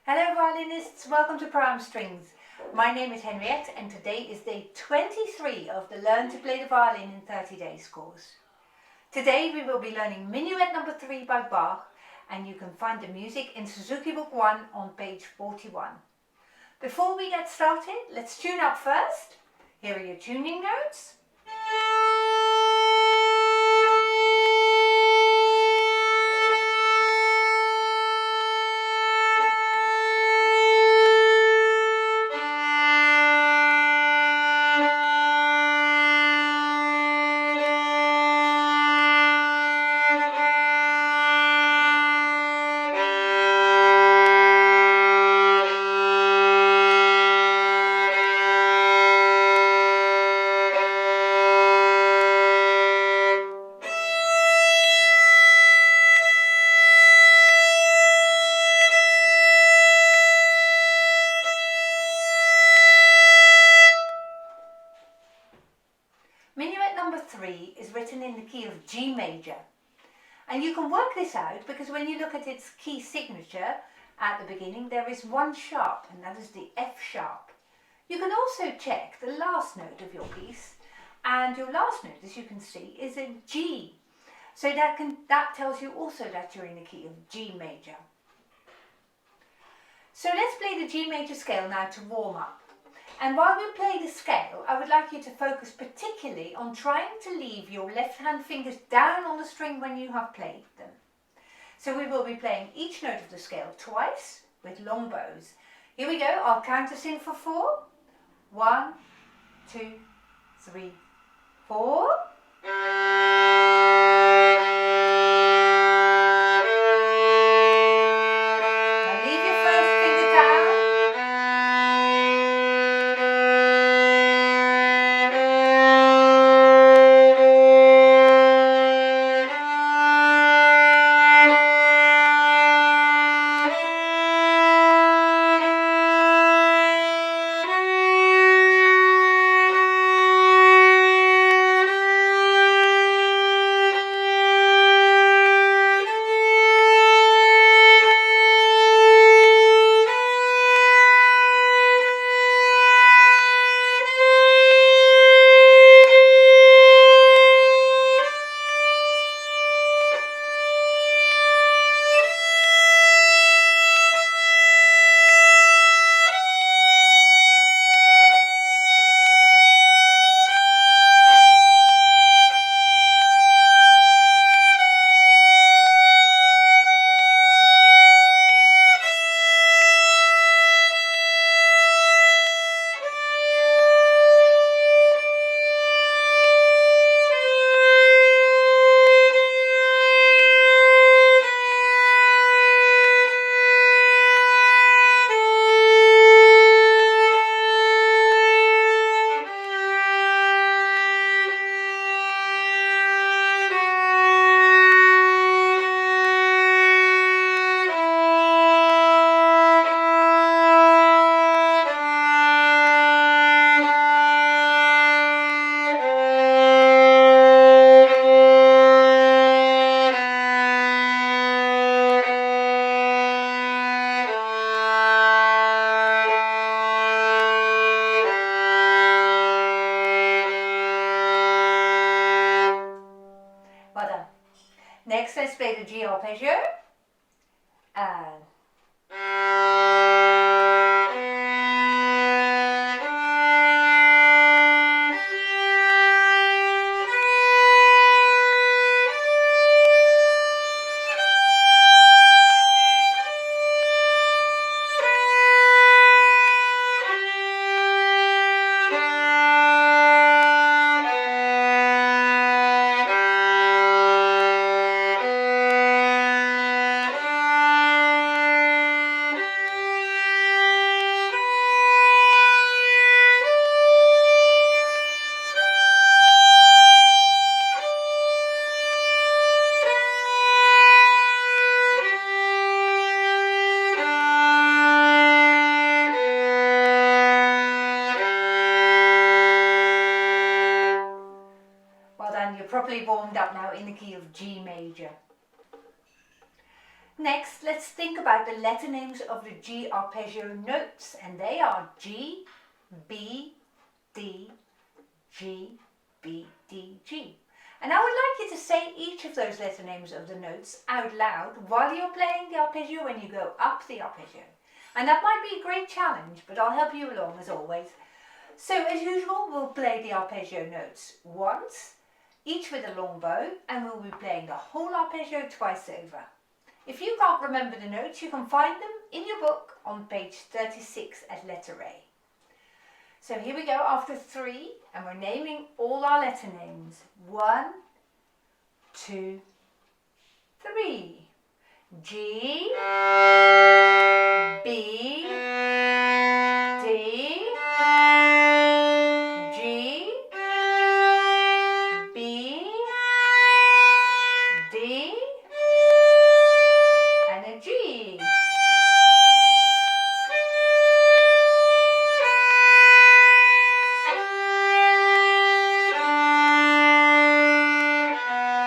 Hello violinists, welcome to Prime Strings. My name is Henriette and today is day 23 of the Learn to Play the Violin in 30 Days course. Today we will be learning Minuet No. 3 by Bach, and you can find the music in Suzuki Book 1 on page 41. Before we get started, let's tune up first. Here are your tuning notes. Minuet No. 3 is written in the key of G major, and you can work this out because when you look at its key signature at the beginning there is one sharp, and that is the F sharp. You can also check the last note of your piece, and your last note, as you can see, is a G, so that tells you also that you're in the key of G major. So let's play the G major scale now to warm up. And while we play the scale, I would like you to focus particularly on trying to leave your left hand fingers down on the string when you have played them. So we will be playing each note of the scale twice with long bows. Here we go, I'll count us in for 4. 1, 2, 3, 4. Well done. Next, let's play the G arpeggio. And properly warmed up now in the key of G major. Next, let's think about the letter names of the G arpeggio notes, and they are G, B, D, G, B, D, G. And I would like you to say each of those letter names of the notes out loud while you're playing the arpeggio when you go up the arpeggio. And that might be a great challenge, but I'll help you along as always. So as usual, we'll play the arpeggio notes once, each with a long bow, and we'll be playing the whole arpeggio twice over. If you can't remember the notes, you can find them in your book on page 36 at letter A. So here we go after 3, and we're naming all our letter names. 1, 2, 3. G, B, D, G, B, D, and a G.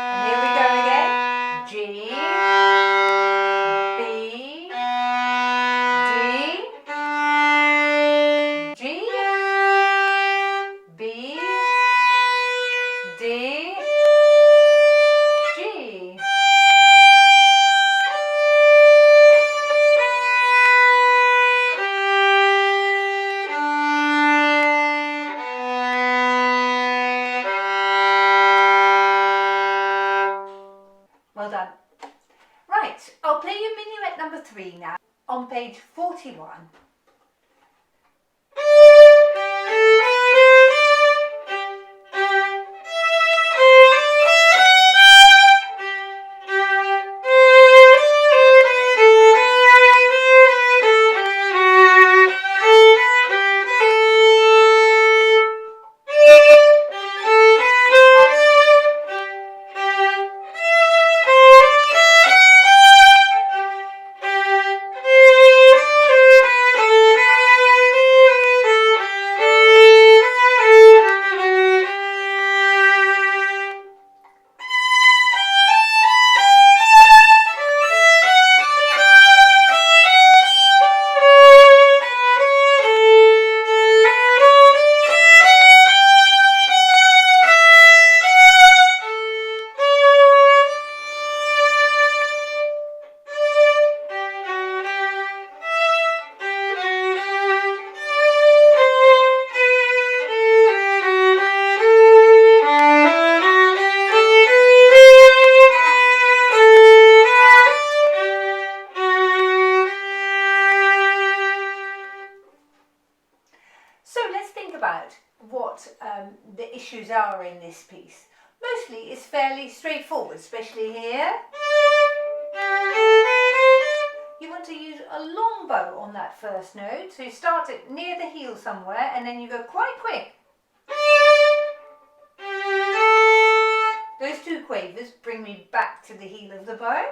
And here we go again. G, B, D, G, B, D, G. Well done. Right, I'll play you Minuet number 3 now on page 41. What the issues are in this piece. Mostly it's fairly straightforward, especially here. You want to use a long bow on that first note, so you start it near the heel somewhere and then you go quite quick. Those 2 quavers bring me back to the heel of the bow.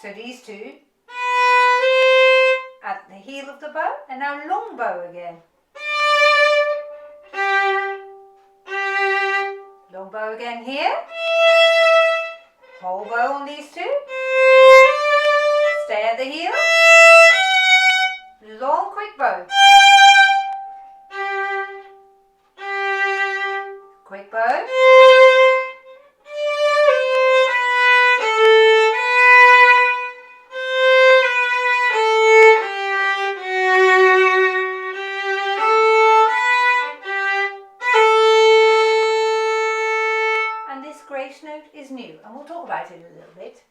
So these 2 at the heel of the bow, and now long bow again. Long bow again here. Whole bow on these 2. Stay at the heel. Long quick bow. Quick bow. Is new, and we'll talk about it a little bit.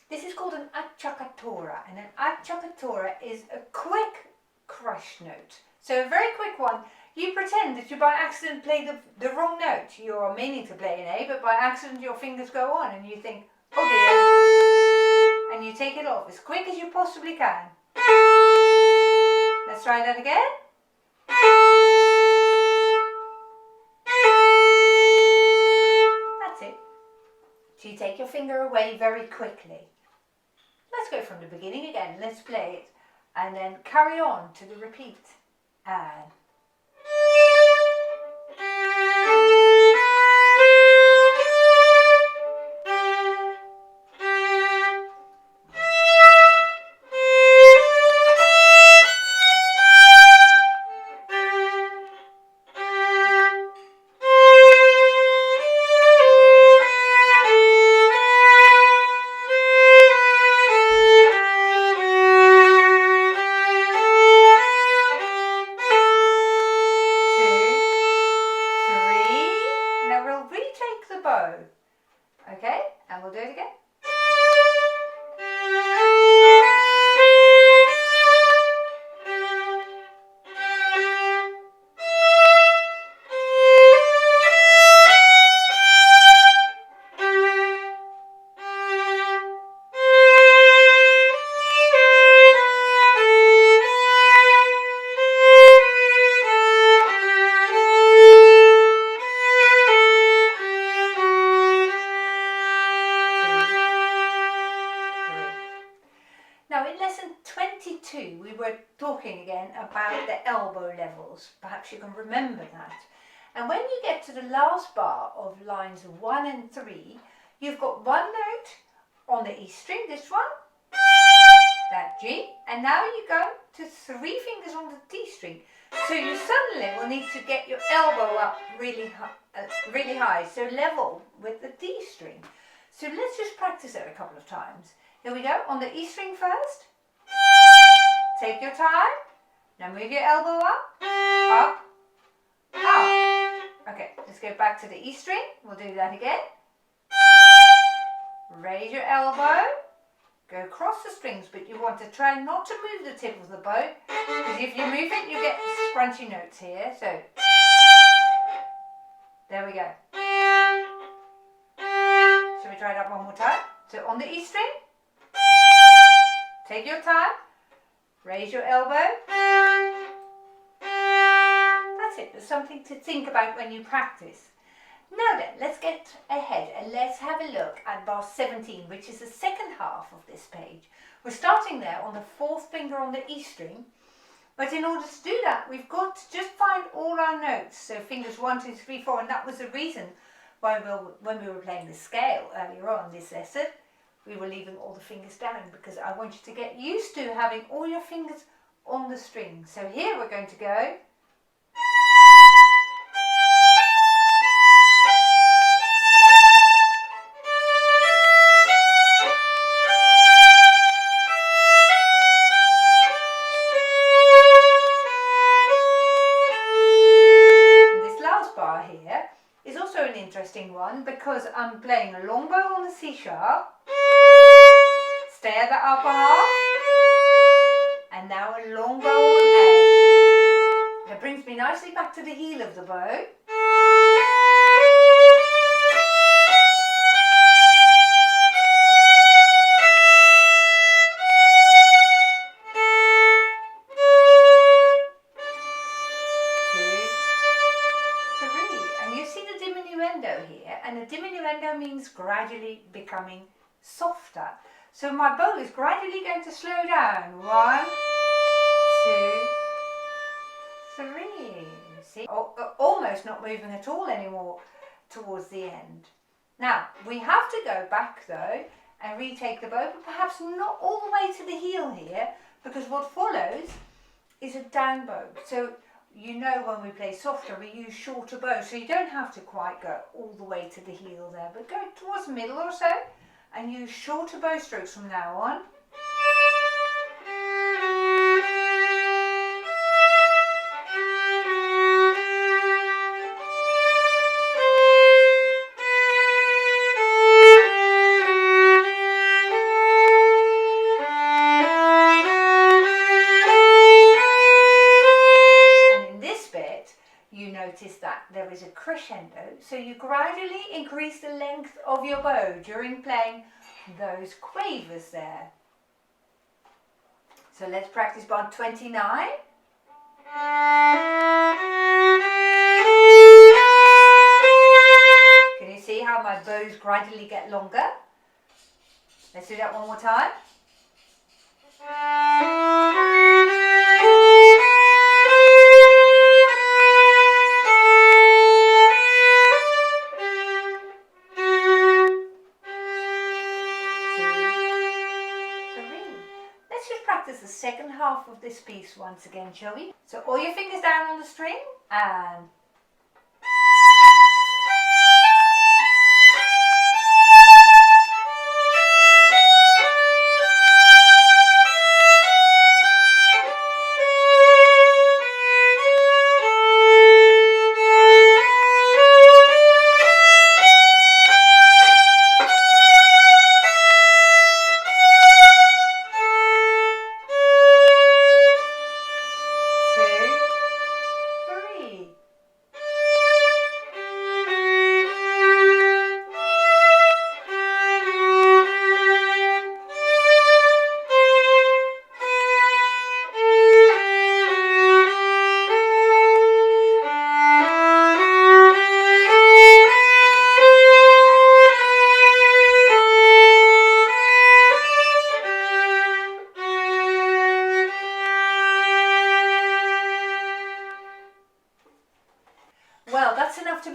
This is called an acciaccatura, and an acciaccatura is a quick crush note. So a very quick one. You pretend that you by accident play the wrong note. You're meaning to play an A, but by accident your fingers go on and you think, oh dear, and you take it off as quick as you possibly can. Let's try that again. So you take your finger away very quickly. Let's go from the beginning again. Let's play it and then carry on to the repeat. And Now in lesson 22 we were talking again about the elbow levels. Perhaps you can remember that. And when you get to the last bar of lines 1 and 3, you've got one note on the E string, this one, that G, and now you go to 3 fingers on the D string. So you suddenly will need to get your elbow up really high, so level with the D string. So let's just practice it a couple of times. Here we go, on the E string first. Take your time. Now move your elbow up, up, up. Okay, let's go back to the E string. We'll do that again. Raise your elbow. Go across the strings, but you want to try not to move the tip of the bow, because if you move it, you get scrunchy notes here. So, there we go. Shall we try that one more time? So on the E string, take your time, raise your elbow. That's it. There's something to think about when you practice. Now then, let's get ahead and let's have a look at bar 17, which is the second half of this page. We're starting there on the 4th finger on the E string, but in order to do that, we've got to just find all our notes. So fingers 1, 2, 3, 4, and that was the reason why when we were playing the scale earlier on in this lesson, we were leaving all the fingers down, because I want you to get used to having all your fingers on the string. So here we're going to go. Interesting one, because I'm playing a long bow on the C sharp, stay at the upper half, and now a long bow on A. That brings me nicely back to the heel of the bow. Here, and a diminuendo means gradually becoming softer. So my bow is gradually going to slow down. 1, 2, 3. See, almost not moving at all anymore towards the end. Now we have to go back though and retake the bow, but perhaps not all the way to the heel here, because what follows is a down bow. So you know, when we play softer, we use shorter bows, so you don't have to quite go all the way to the heel there, but go towards the middle or so and use shorter bow strokes from now on. Notice that there is a crescendo, so you gradually increase the length of your bow during playing those quavers there. So let's practice bar 29. Can you see how my bows gradually get longer? Let's do that one more time. The second half of this piece once again, shall we? So all your fingers down on the string and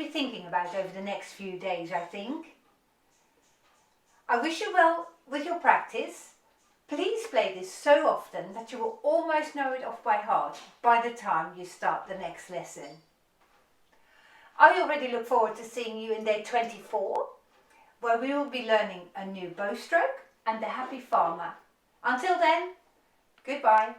be thinking about over the next few days, I think. I wish you well with your practice. Please play this so often that you will almost know it off by heart by the time you start the next lesson. I already look forward to seeing you in day 24, where we will be learning a new bow stroke and the Happy Farmer. Until then, goodbye.